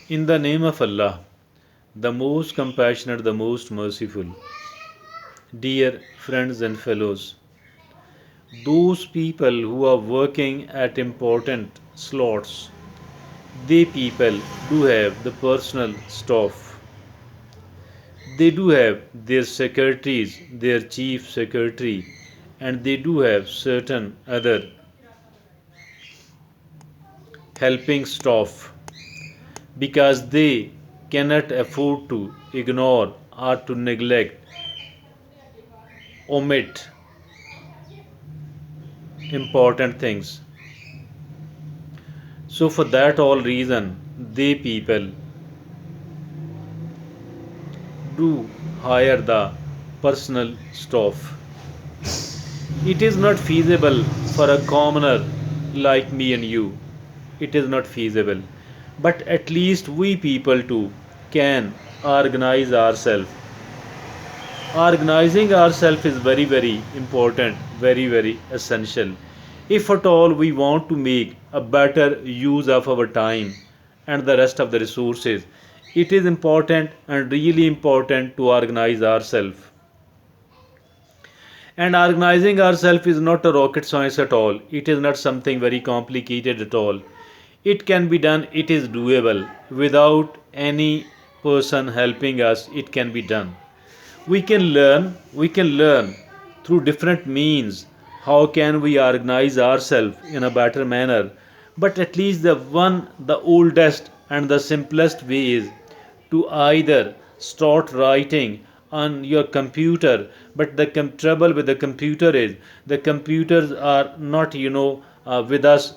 In the name of Allah, the most compassionate, the most merciful. Dear friends and fellows, those people who are working at important slots, they people do have the personal staff. They do have their secretaries, their chief secretary, and they do have certain other helping staff because they cannot afford to ignore or to neglect, omit important things. So for that all reason, they people do hire the personal staff. It is not feasible for a commoner like me and you. It is not feasible. But at least we people too can organize ourselves. Organizing ourselves is very, very important, very, very essential. If at all we want to make a better use of our time and the rest of the resources, it is important and really important to organize ourselves. And organizing ourselves is not a rocket science at all. It is not something very complicated at all. It can be done, it is doable. Without any person helping us, it can be done. We can learn through different means how can we organize ourselves in a better manner. But at least the oldest and the simplest way is to either start writing on your computer. But the trouble with the computer is the computers are not with us.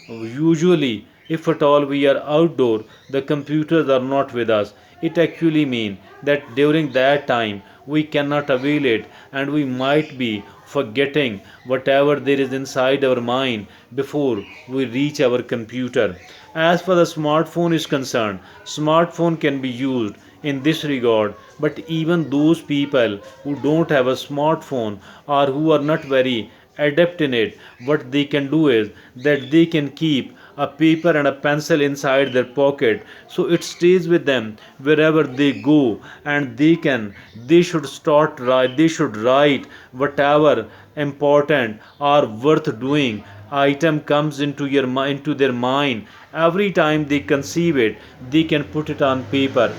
Usually if at all we are outdoor, the computers are not with us. It actually means that during that time we cannot avail it, and we might be forgetting whatever there is inside our mind before we reach our computer. As far the smartphone is concerned, smartphone can be used in this regard. But even those people who don't have a smartphone or who are not very adept in it, what they can do is that they can keep a paper and a pencil inside their pocket, so it stays with them wherever they go. And they should write whatever important or worth doing item comes into their mind. Every time they conceive it, they can put it on paper.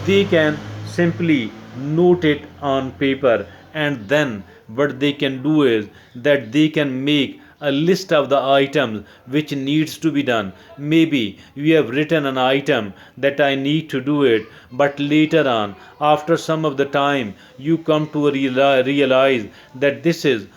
They can simply note it on paper, and then what they can do is that they can make a list of the items which needs to be done. Maybe you have written an item that I need to do it, but later on, after some of the time, you come to realize that this is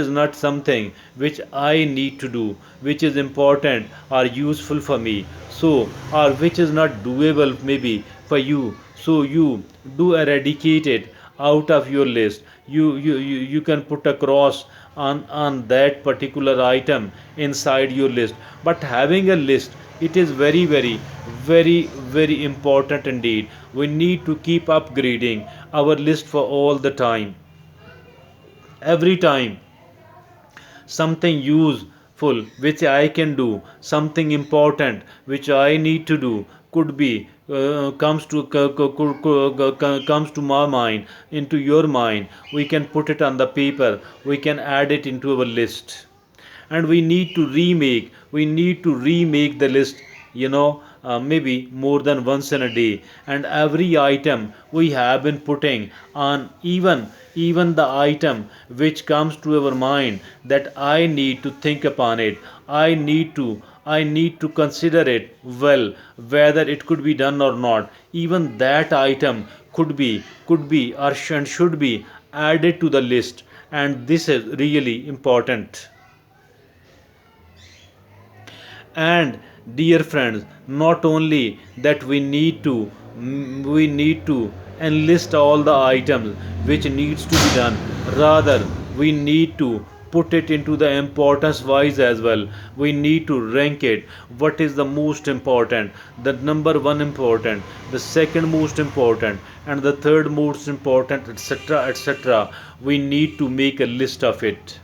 not something which I need to do, which is important or useful for me. So, or which is not doable maybe for you. So you do eradicate it out of your list. You can put a cross on that particular item inside your list. But having a list, it is very, very, very, very important indeed. We need to keep upgrading our list for all the time. Every time something useful which I can do, something important which I need to do could be comes to my mind, into your mind. We can put it on the paper. We can add it into our list, and we need to remake the list, maybe more than once in a day. And every item we have been putting on, even the item which comes to our mind that I need to think upon it, I need to consider it well, whether it could be done or not. Even that item could be or should be added to the list. And this is really important. And dear friends, not only that we need to enlist all the items which needs to be done, rather we need to put it into the importance wise as well. We need to rank it. What is the most important, the number one important, the second most important, and the third most important, etc., etc. We need to make a list of it.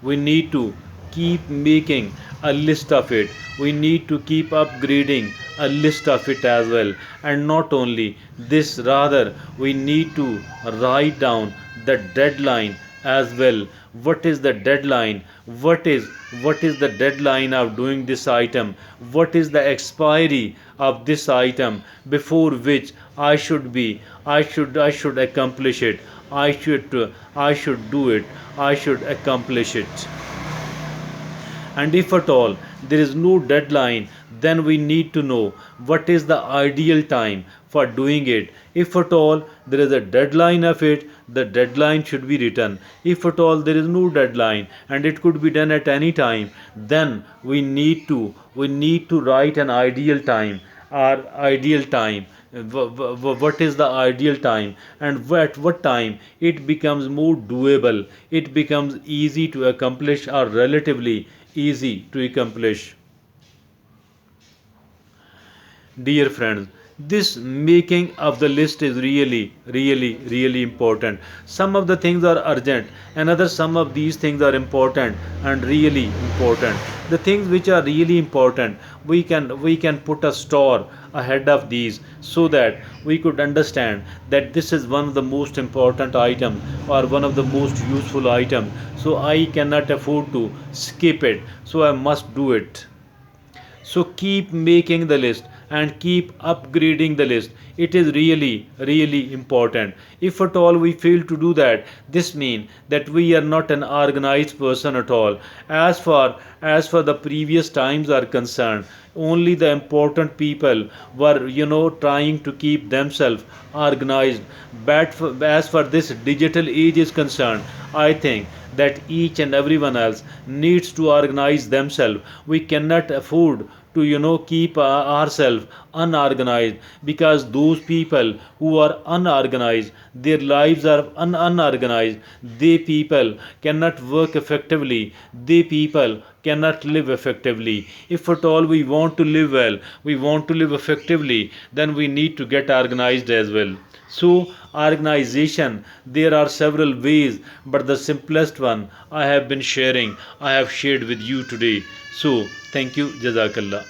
We need to keep making a list of it. We need to keep upgrading a list of it as well. And not only this, rather, we need to write down the deadline as well. What is the deadline? What is the deadline of doing this item? What is the expiry of this item before which I should accomplish it? I should do it. I should accomplish it. And if at all there is no deadline, then we need to know what is the ideal time for doing it. If at all there is a deadline of it, the deadline should be written. If at all there is no deadline and it could be done at any time, then we need to write an ideal time. Our ideal time, what is the ideal time, and at what time it becomes more doable, it becomes easy to accomplish, or relatively easy to accomplish. Dear friends, this making of the list is really, really, really important. Some of the things are urgent, another some of these things are important and really important. The things which are really important, we can put a store ahead of these, so that we could understand that this is one of the most important item, or one of the most useful item. So I cannot afford to skip it. So I must do it. So keep making the list and keep upgrading the list. It is really, really important. If at all we fail to do that, this means that we are not an organized person at all. As far the previous times are concerned, only the important people were, trying to keep themselves organized. But as far this digital age is concerned, I think that each and everyone else needs to organize themselves. We cannot afford to keep ourselves unorganized, because those people who are unorganized, their lives are unorganized. They people cannot work effectively, they people cannot live effectively. If at all we want to live well, we want to live effectively, then we need to get organized as well. So, organization, there are several ways, but the simplest one I have shared with you today. So, thank you, Jazakallah.